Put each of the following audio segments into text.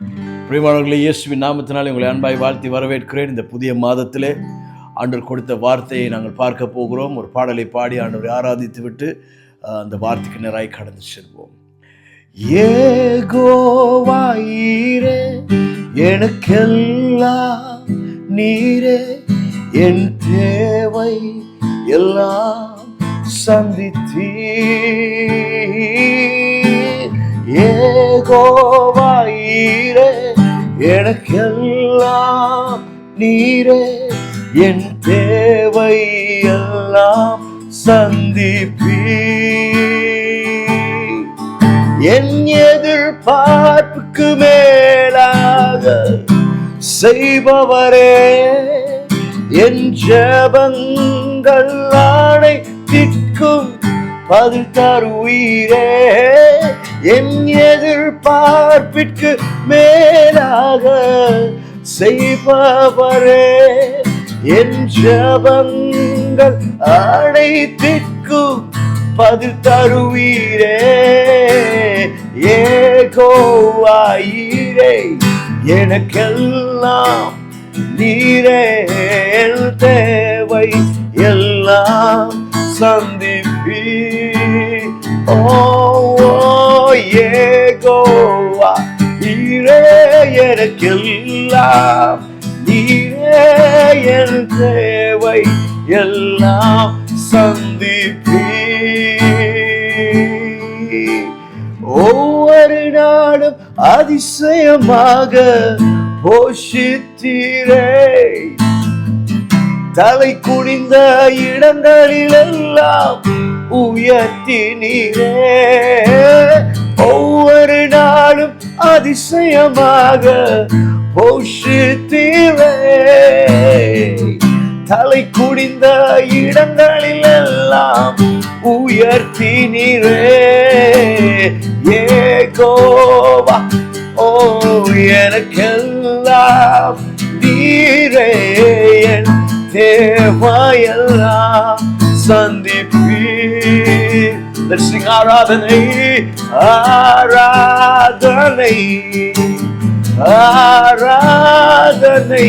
பிரியமானவர்களே, இயேசுவின் நாமத்தினால் உங்களை அன்பாய் வாழ்த்தி வரவேற்கிறேன். இந்த புதிய மாதத்திலே ஆண்டவர் கொடுத்த வார்த்தையை நாங்கள் பார்க்க போகிறோம். ஒரு பாடலை பாடி ஆண்டவரை ஆராதித்து விட்டு அந்த வார்த்தைக்கு நேராய் கடந்து செல்வோம். யெகோவாயீரே, எனக்கெல்லாம் நீரே, என் தேவை எல்லாம் சந்தித்தீர். யெகோவாயீரே, எனக்கெல்லாம் நீரே, என் தேவை எல்லாம் சந்திப்பீர். என் எதிர்பார்ப்புக்கு மேலாக செய்பவரே, என் ஜெபங்கள் அனைத்திற்கும் பதில் தருவீரே. என் எதிர்பார்ப்பிற்கு மேலாக செய்பவரே, என் ஜெபங்கள் அனைத்திற்கும் பதில் தருவீரே. யெகோவாயீரே, எனக்கெல்லாம் நீரே, என் தேவை எல்லாம் சந்திப்பீர். ஓ யெகோவாயீரே, எனக்கெல்லாம் நீரே, என் தேவை எல்லாம் சந்திப்பீர். ஒவ்வொரு நாளும் அதிசயமாக போஷித்தீரே, தலை குனிந்த இடங்களிலெல்லாம் உயர்த்தினீரே. ஒவ்வொரு நாளும் அதிசயமாக போஷித்தீரே, தலை குனிந்த இடங்களிலெல்லாம் உயர்த்தினீரே. யெகோவா, ஓ எனக்கெல்லாம் நீரே, என் தேவையெல்லாம் சந்திப்பீர். Let's sing ஆராதனை, ஆராதனை, ஆராதனை,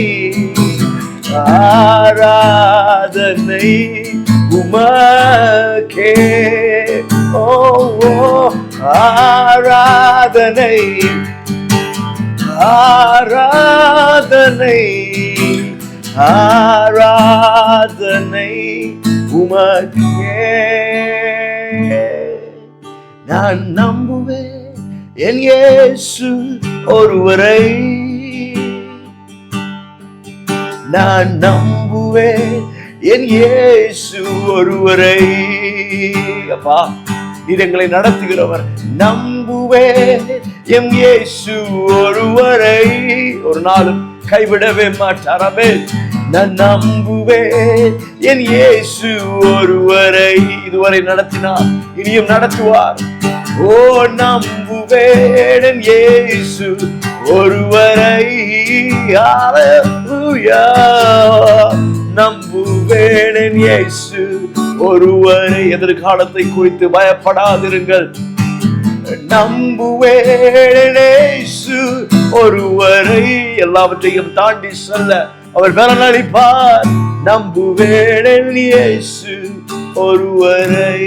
ஆராதனை உமக்கே. ஓ ஆராதனை, ஆராதனை, ஆராதனை உமக்கே. நான் நம்புவேன் என் இயேசு ஒருவரை, நான் நம்புவேன் என் இயேசு ஒருவரை. அப்பா, நீர் எங்களை நடத்துகிறவர். நம்புவேன் என் இயேசு ஒருவரை, ஒரு நாளும் கைவிடவே மாட்டாரவே. நான் நம்புவேன் என் இயேசு ஒருவரை, இதுவரை நடத்தினார், இனியும் நடத்துவார். ஓ நம்புவேன் என் இயேசு ஒருவரை. ஹல்லேலூயா. நம்புவேன் என் இயேசு ஒருவரை. எதிர்காலத்தை குறித்து பயப்படாதிருங்கள். நம்புவேன் இயேசு ஒருவரை, எல்லாவற்றையும் தாண்டி செல்ல அவர் பலன் அளிப்பார். நம்புவேன் இயேசு ஒருவரை.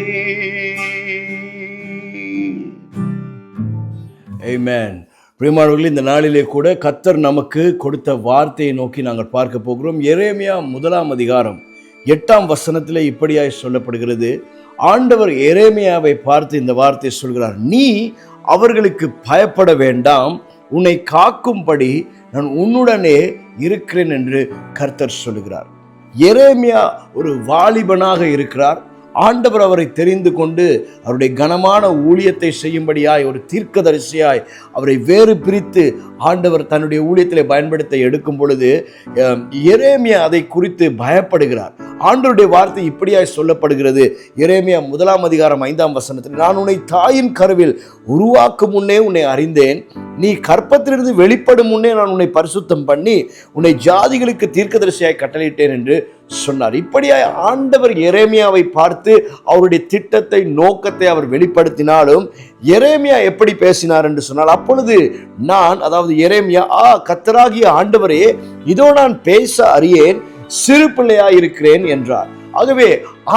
ஆமென். பிரியமானவர்களே, இந்த நாளிலே கூட கர்த்தர் நமக்கு கொடுத்த வார்த்தையை நோக்கி நாங்கள் பார்க்க போகிறோம். எரேமியா 1:8 இப்படியாய் சொல்லப்படுகிறது. ஆண்டவர் எரேமியாவை பார்த்து இந்த வார்த்தையை சொல்கிறார். நீ அவர்களுக்கு பயப்பட வேண்டாம், உன்னை காக்கும்படி நான் உன்னுடனே இருக்கிறேன் என்று கர்த்தர் சொல்கிறார். எரேமியா ஒரு வாலிபனாக இருக்கிறார். ஆண்டவர் அவரை தெரிந்து கொண்டு அவருடைய கனமான ஊழியத்தை செய்யும்படியாய், ஒரு தீர்க்கதரிசியாய் அவரை வேறு பிரித்து ஆண்டவர் தன்னுடைய ஊழியத்திலே பயன்படுத்த எடுக்கும் பொழுது எரேமியா அதை குறித்து பயப்படுகிறார். ஆண்டவருடைய வார்த்தை இப்படியாய் சொல்லப்படுகிறது. எரேமியா 1:5 நான் உன்னை தாயின் கருவில் உருவாக்கும் முன்னே உன்னை அறிந்தேன், நீ கற்பத்திலிருந்து வெளிப்படும் முன்னே நான் உன்னை பரிசுத்தம் பண்ணி உன்னை ஜாதிகளுக்கு தீர்க்கதரிசியாய் கட்டளையிட்டேன் என்று சொன்னார். இப்படியாய் ஆண்டவர் எரேமியாவை பார்த்து அவருடைய திட்டத்தை, நோக்கத்தை அவர் வெளிப்படுத்தினாலும் எரேமியா எப்படி பேசினார் என்று சொன்னால், அப்பொழுது நான், அதாவது எரேமியா, கர்த்தராகிய ஆண்டவரே, இதோ நான் பேச அறியேன், சிறு பிள்ளையாய் இருக்கிறேன் என்றார். ஆகவே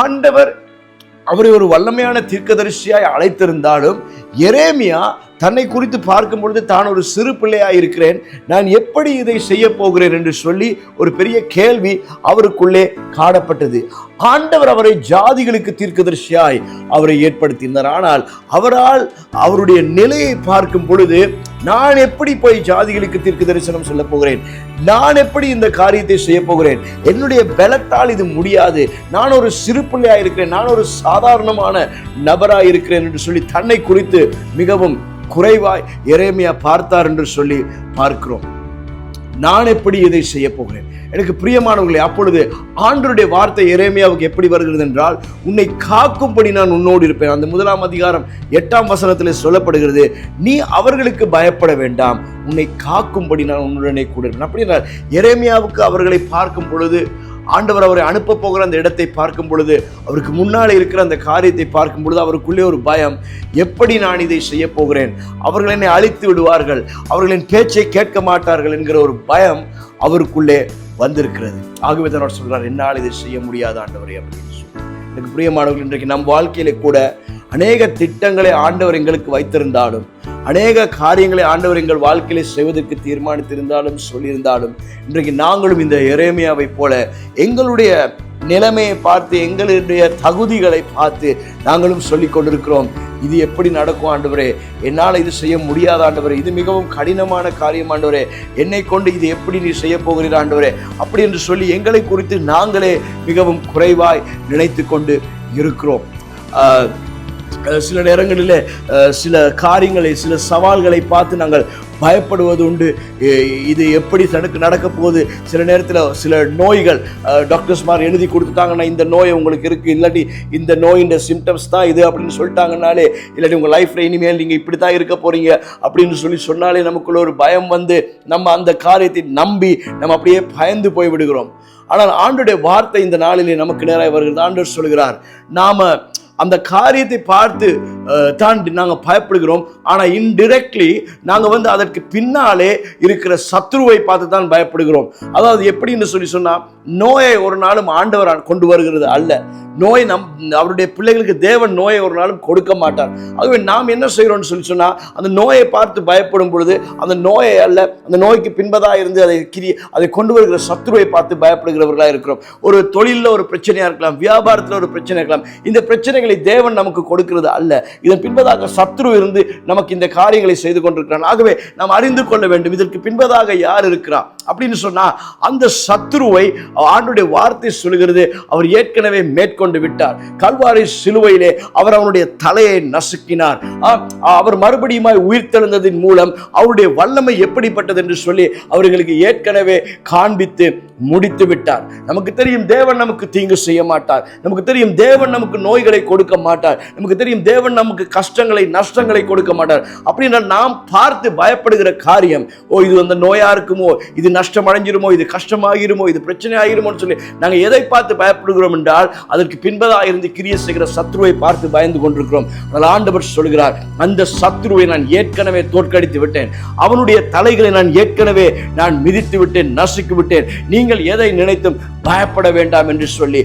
ஆண்டவர் அவரை ஒரு வல்லமையான தீர்க்கதரிசியாய் அழைத்திருந்தாலும் எரேமியா தன்னை குறித்து பார்க்கும் பொழுது தான் ஒரு சிறு பிள்ளையாய் இருக்கிறேன், நான் எப்படி இதை செய்ய போகிறேன் என்று சொல்லி ஒரு பெரிய கேள்வி அவருக்குள்ளே காணப்பட்டது. ஆண்டவர் அவரை ஜாதிகளுக்கு தீர்க்கதரிசியாய் அவரை ஏற்படுத்தினார். ஆனால் அவரால் அவருடைய நிலையை பார்க்கும் பொழுது, நான் எப்படி போய் ஜாதிகளுக்கு தீர்க்க தரிசனம் சொல்ல போகிறேன், நான் எப்படி இந்த காரியத்தை செய்ய போகிறேன், என்னுடைய பலத்தால் இது முடியாது, நான் ஒரு சிறு பிள்ளையாய் இருக்கிறேன், நான் ஒரு சாதாரணமான நபராய் இருக்கிறேன் என்று சொல்லி தன்னை குறித்து மிகவும் குறைவாய் எரேமியா பார்த்தார் என்று சொல்லி பார்க்கிறோம். நான் எப்படி இதை செய்ய போகிறேன்? எனக்கு பிரியமானவர்களே, அப்பொழுது ஆண்டவருடைய வார்த்தை எரேமியாவுக்கு எப்படி வருகிறது என்றால், உன்னை காக்கும்படி நான் உன்னோடு இருப்பேன். அந்த 1 அதிகாரம் 8 வசனத்தில் சொல்லப்படுகிறது, நீ அவர்களுக்கு பயப்பட வேண்டாம், உன்னை காக்கும்படி நான் உன்னுடனே கூட இருப்பேன். அப்படி என்றால் எரேமியாவுக்கு அவர்களை பார்க்கும் பொழுது, ஆண்டவர் அவரை அனுப்ப போகிற அந்த இடத்தை பார்க்கும் பொழுது, அவருக்கு முன்னாலே இருக்கிற அந்த காரியத்தை பார்க்கும் பொழுது அவருக்குள்ளே ஒரு பயம், எப்படி நான் இதை செய்ய போகிறேன், அவர்கள் என்னை அழித்து விடுவார்கள், அவர்களின் பேச்சை கேட்க மாட்டார்கள் என்கிற ஒரு பயம் அவருக்குள்ளே வந்திருக்கிறது. ஆகவே தான் அவர் சொல்றார், என்னால் இதை செய்ய முடியாத ஆண்டவரே அப்படின்னு சொல்லி. எனக்கு பிரியமானவர்கள், இன்றைக்கு நம் வாழ்க்கையில கூட அநேக திட்டங்களை ஆண்டவர் எங்களுக்கு வைத்திருந்தாலும், அநேக காரியங்களை ஆண்டவர் எங்கள் வாழ்க்கையில செய்வதற்கு தீர்மானித்திருந்தாலும் சொல்லியிருந்தாலும், இன்றைக்கு நாங்களும் இந்த எரேமியாவை போல எங்களுடைய நிலைமையை பார்த்து, எங்களுடைய தகுதிகளை பார்த்து நாங்களும் சொல்லிக் கொண்டிருக்கிறோம், இது எப்படி நடக்கும் ஆண்டவரே, என்னால் இது செய்ய முடியாத ஆண்டவரே, இது மிகவும் கடினமான காரியம் ஆண்டவரே, என்னை கொண்டு இது எப்படி நீ செய்ய போகிறீர் ஆண்டவரே, அப்படி என்று சொல்லி எங்களை குறித்து நாங்களே மிகவும் குறைவாய் நினைத்து கொண்டு இருக்கிறோம். சில நேரங்களில் சில காரியங்களை, சில சவால்களை பார்த்து நாங்கள் பயப்படுவது உண்டு. இது எப்படி நடக்க போகுது? சில நேரத்தில் சில நோய்கள் டாக்டர்ஸ்மார் எழுதி கொடுத்துட்டாங்கன்னா, இந்த நோய் உங்களுக்கு இருக்குது, இல்லாட்டி இந்த நோயின் சிம்டம்ஸ் தான் இது அப்படின்னு சொல்லிட்டாங்கனாலே, இல்லாட்டி உங்கள் லைஃப்பில் இனிமேல் நீங்கள் இப்படி தான் இருக்க போகிறீங்க அப்படின்னு சொன்னாலே நமக்குள்ள ஒரு பயம் வந்து நம்ம அந்த காரியத்தை நம்பி நம்ம அப்படியே பயந்து போய் விடுகிறோம். ஆனால் ஆண்டவருடைய வார்த்தை இந்த நாளிலே நமக்கு நேராக வருகிறது. ஆண்டவர் சொல்கிறார், நாம அந்த காரியத்தை பார்த்து தான் நாங்கள் பயப்படுகிறோம், ஆனால் இன்டிரெக்ட்லி நாங்கள் அதற்கு பின்னாலே இருக்கிற சத்ருவை பார்த்து தான் பயப்படுகிறோம். அதாவது எப்படின்னு சொன்னால், நோயை ஒரு நாளும் ஆண்டவர் கொண்டு வருகிறது அல்ல. நோய் அவருடைய பிள்ளைகளுக்கு தேவன் நோயை ஒரு நாளும் கொடுக்க மாட்டார். ஆகவே நாம் என்ன செய்கிறோம்னு சொன்னால், அந்த நோயை பார்த்து பயப்படும் பொழுது அந்த நோயை அல்ல, அந்த நோய்க்கு பின்பதாக இருந்து அதை கொண்டு வருகிற சத்ருவை பார்த்து பயப்படுகிறவர்களாக இருக்கிறோம். ஒரு தொழிலில் ஒரு பிரச்சனையாக இருக்கலாம், வியாபாரத்தில் ஒரு பிரச்சனை இருக்கலாம். இந்த பிரச்சனைகளை தேவன் நமக்கு கொடுக்கிறது அல்ல, இதன் பின்பதாக சத்ரு இருந்து நமக்கு இந்த காரியங்களை செய்து கொண்டிருக்கிறான். ஆகவே நாம் அறிந்து கொள்ள வேண்டும், இதற்கு பின்பதாக யார் இருக்கிறார் அப்படின்னு சொன்னா, அந்த சத்ருவை ஆண்டவருடைய வார்த்தை சொல்கிறது, அவர் ஏற்கனவே மேற்கொண்டு விட்டார். கல்வாரி சிலுவையிலே அவர் அவனுடைய தலையை நசுக்கினார். அவர் மறுபடியும் உயிர்த்தெழுந்ததின் மூலம் அவருடைய வல்லமை எப்படிப்பட்டது என்று சொல்லி அவர்களுக்கு ஏற்கனவே காண்பித்து முடித்து விட்டார். நமக்கு தெரியும் தேவன் நமக்கு தீங்கு செய்ய மாட்டார், நமக்கு தெரியும் தேவன் நமக்கு நோய்களை கொடுக்க மாட்டார், நமக்கு தெரியும் தேவன் நமக்கு கஷ்டங்களை, நஷ்டங்களை கொடுக்க மாட்டார். அப்படின்னா நாம் பார்த்து பயப்படுகிற காரியம், இது அந்த நோயா இருக்குமோ, இது நஷ்டம் அடைஞ்சிருமோ, இது கஷ்டமாகிருமோ, இது பிரச்சனை ஆகிருமோன்னு சொல்லி நாங்கள் எதை பார்த்து பயப்படுகிறோம் என்றால், அதற்கு பின்பதாக இருந்து கிரியை செய்கிற சத்ருவை பார்த்து பயந்து கொண்டிருக்கிறோம். அதனால் ஆண்டவர் சொல்கிறார், அந்த சத்ருவை நான் ஏற்கனவே தோற்கடித்து விட்டேன், அவனுடைய தலைகளை நான் ஏற்கனவே மிதித்து விட்டேன், நசுக்கி விட்டேன், நீங்கள் எதை நினைத்தும் பயப்பட வேண்டாம் என்று சொல்லி.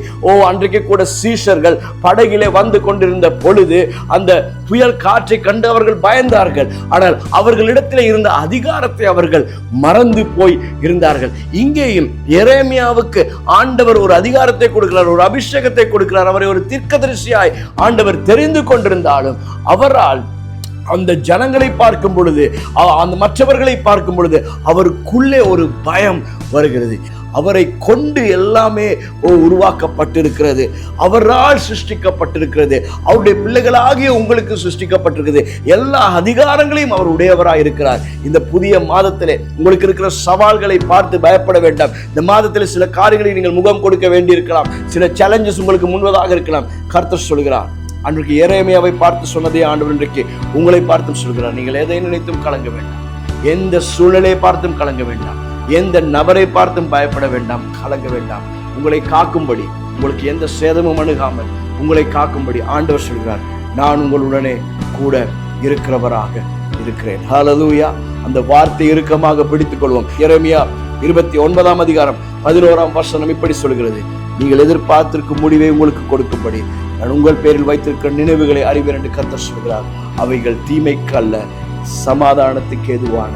அன்றைக்கு கூட சீஷர்கள் படகிலே வந்து கொண்டிருந்த பொழுது அந்த புயல் காற்றை கண்டு அவர்கள் பயந்தார்கள். ஆனால் அவர்களிடத்தில் இருந்த அதிகாரத்தை அவர்கள் மறந்து போய் இருந்தார்கள். இங்கேயும் எரேமியாவுக்கு ஆண்டவர் ஒரு அதிகாரத்தை கொடுக்கிறார், ஒரு அபிஷேகத்தை கொடுக்கிறார். அவரை ஒரு தீர்க்கதரிசியாய் ஆண்டவர் தெரிந்து கொண்டிருந்தாலும் அவரால் அந்த ஜனங்களை பார்க்கும் பொழுது, அந்த மற்றவர்களை பார்க்கும் பொழுது அவருக்குள்ளே ஒரு பயம் வருகிறது. அவரை கொண்டு எல்லாமே உருவாக்கப்பட்டிருக்கிறது, அவரால் சிருஷ்டிக்கப்பட்டிருக்கிறது, அவருடைய பிள்ளைகளாகிய உங்களுக்கு சிருஷ்டிக்கப்பட்டிருக்கிறது. எல்லா அதிகாரங்களையும் அவர் உடையவராக இருக்கிறார். இந்த புதிய மாதத்திலே உங்களுக்கு இருக்கிற சவால்களை பார்த்து பயப்பட வேண்டாம். இந்த மாதத்தில் சில காரியங்களை நீங்கள் முகம் கொடுக்க வேண்டியிருக்கலாம், சில சேலஞ்சஸ் உங்களுக்கு முன்பதாக இருக்கலாம். கர்த்தர் சொல்கிறார், அன்றைக்கு எரேமியாவை பார்த்து சொன்னதே ஆண்டவர் இன்றைக்கு உங்களை பார்த்தும் சொல்கிறார், நீங்கள் எதை நினைத்தும் கலங்க வேண்டாம், எந்த சூழ்நிலையை பார்த்தும் கலங்க வேண்டாம், எந்த நபரை பார்த்தும் பயப்பட வேண்டாம், கலங்க வேண்டாம். உங்களை காக்கும்படி, உங்களுக்கு எந்த சேதமும் அணுகாமல் உங்களை காக்கும்படி ஆண்டவர் சொல்கிறார், நான் உங்களுடனே கூட இருக்கிறவராக இருக்கிறேன். ஹல்லேலூயா. அந்த வார்த்தை இறுக்கமாக பிடித்துக் கொள்வோம். எரேமியா 29ஆம் அதிகாரம் 11ஆம் வசனம் இப்படி சொல்கிறது, நீங்கள் எதிர்பார்த்திருக்கும் முடிவை உங்களுக்கு கொடுக்கும்படி நான் உங்கள் பேரில் வைத்திருக்கிற நினைவுகளை அறிவேன் என்று கர்த்தர் சொல்கிறார். அவைகள் தீமைக்கு அல்ல, சமாதானத்துக்கு ஏதுவான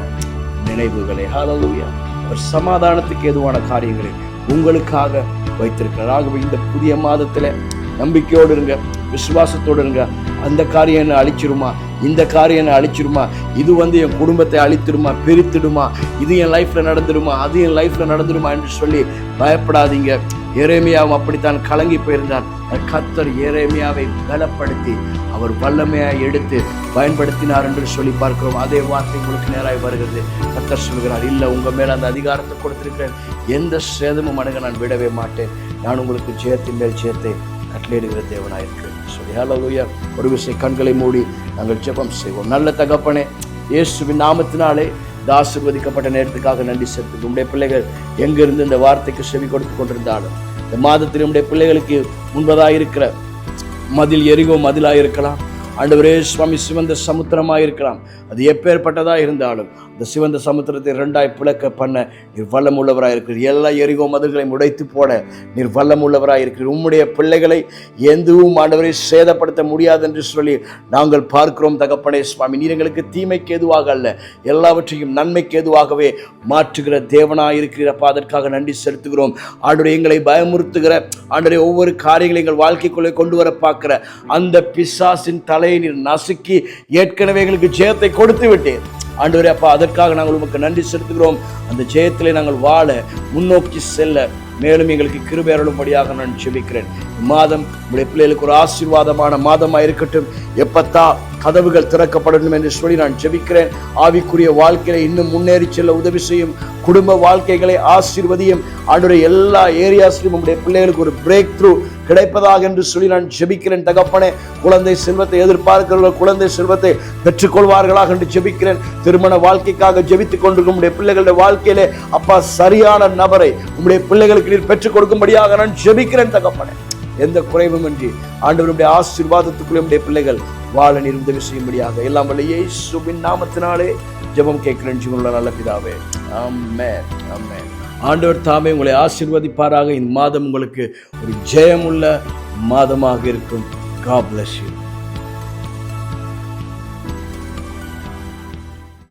நினைவுகளே. ஹல்லேலூயா. அவர் சமாதானத்துக்கு ஏதுவான காரியங்களை உங்களுக்காக வைத்திருக்கிறார். ஆகவே இந்த புதிய மாதத்துல நம்பிக்கையோடு இருங்க, விசுவாசத்தோடு இருங்க. அந்த காரியம் என்ன அழிச்சிருமா, இந்த காரியம் என்ன அழிச்சிருமா, இது என் குடும்பத்தை அழித்திடுமா, பிரித்திடுமா, இது என் லைஃப்ல நடந்துடுமா, அது என் லைஃப்ல நடந்துடுமா என்று சொல்லி பயப்படாதீங்க. எரேமியாவும் அப்படித்தான் கலங்கி போயிருந்தார். கர்த்தர் எரேமியாவை பலப்படுத்தி அவர் வல்லமையாய் எடுத்து பயன்படுத்தினார் என்று சொல்லி பார்க்கிறோம். அதே வார்த்தை உங்களுக்கு நேராக வருகிறது. கர்த்தர் சொல்கிறார், இல்லை, உங்க மேல அந்த அதிகாரத்தை கொடுத்திருக்கிறேன், எந்த சேதமும் அணுக நான் விடவே மாட்டேன், நான் உங்களுக்கு ஜெயத்தின் மேல் ஜெயத்தை கட்டளையிடுகிற தேவனாயிருக்கிறேன் சொல்லி. ஹல்லேலூயா. ஒரு விஷயம் கண்களை மூடி நாங்கள் ஜெபம் செய்வோம். நல்ல தகப்பனே, இயேசுவின் நாமத்தினாலே இந்த ஆசீர்வதிக்கப்பட்ட நேரத்துக்காக நன்றி செலுத்துகிறோம். உடைய பிள்ளைகள் எங்கிருந்து இந்த வார்த்தைக்கு செவி கொடுத்து கொண்டிருந்தாலும் இந்த மாதத்தில் உடைய பிள்ளைகளுக்கு முன்பதாக இருக்கிற மதில் எரிகோ மதிலாக இருக்கலாம், ஆண்டவரே சுவாமி சிவந்த சமுத்திரமாக இருக்கலாம். அது எப்பேற்பட்டதாக இருந்தாலும் இந்த சிவந்த சமுத்திரத்தை 2ஆய் பிளக்க பண்ண நீர் வல்லம் உள்ளவராக இருக்கிறீர். எல்லா எரிகோ மதில்களையும் உடைத்து போட நீர் வல்லம் உள்ளவராக இருக்கிறீர். உம்முடைய பிள்ளைகளை எதுவும் ஆண்டவரை சேதப்படுத்த முடியாது என்று சொல்லி நாங்கள் பார்க்கிறோம். தகப்பனே சுவாமி, நீர் எங்களுக்கு தீமைக்கு எதுவாக அல்ல, எல்லாவற்றையும் நன்மைக்கு எதுவாகவே மாற்றுகிற தேவனாக இருக்கிறப்பா, அதற்காக நன்றி செலுத்துகிறோம். ஆண்டவரே, எங்களை பயமுறுத்துகிற ஆண்டவரே ஒவ்வொரு காரியங்களை எங்கள் வாழ்க்கைக்குள்ளே கொண்டு வர பார்க்கிற அந்த பிசாசின் தலையை நீர் நசுக்கி ஏற்கனவே எங்களுக்கு ஜெயத்தை கொடுத்து விட்டேன். ஆண்டவரே அப்பா, அதற்காக நாங்கள் உமக்கு நன்றி செலுத்துகிறோம். அந்த ஜெயத்திலே நாங்கள் வாழ, முன்னோக்கி செல்ல மேலும் எங்களுக்கு கிருபை அருளும்படியாக நான் ஜெபிக்கிறேன். மாதம் உடைய பிள்ளைகளுக்கு ஒரு ஆசீர்வாதமான மாதமாக இருக்கட்டும். எப்பத்தா கதவுகள் திறக்கப்படணும் என்று சொல்லி நான் ஜெபிக்கிறேன். ஆவிக்குரிய வாழ்க்கையில இன்னும் முன்னேறி செல்ல உதவி செய்யும். குடும்ப வாழ்க்கைகளை ஆசீர்வதியும். ஆண்டவரே, எல்லா ஏரியாஸ்லையும் உடைய பிள்ளைகளுக்கு ஒரு பிரேக் த்ரூ கிடைப்பதாக என்று சொல்லி நான் ஜெபிக்கிறேன். தகப்பனே, குழந்தை செல்வத்தை எதிர்பார்க்கிறவர்கள் குழந்தை செல்வத்தை பெற்றுக்கொள்வார்களாக என்று ஜெபிக்கிறேன். திருமண வாழ்க்கைக்காக ஜெபித்துக் கொண்டிருக்கும் உடைய பிள்ளைகளுடைய வாழ்க்கையிலே அப்பா சரியான நபரை உங்களுடைய பிள்ளைகளுக்கு நீர் பெற்றுக் கொடுக்கும்படியாக நான் ஜெபிக்கிறேன். தகப்பனே, எந்த குறைவும் இன்றி ஆண்டவருடைய ஆசீர்வாதத்துக்குள்ளே உடைய பிள்ளைகள் வாழ நீர் உதவி செய்யும்படியாக எல்லாம் வல்ல இயேசுவின் நாமத்தினாலே ஜெபம் கேட்கிறேன் ஜீவனுள்ள நல்ல பிதாவே. ஆமென், ஆமென். ஆண்டவர் தாமே உங்களை ஆசீர்வதிப்பாராக. இந்த மாதம் உங்களுக்கு ஒரு ஜெயமுள்ள மாதமாக இருக்கும். God bless you.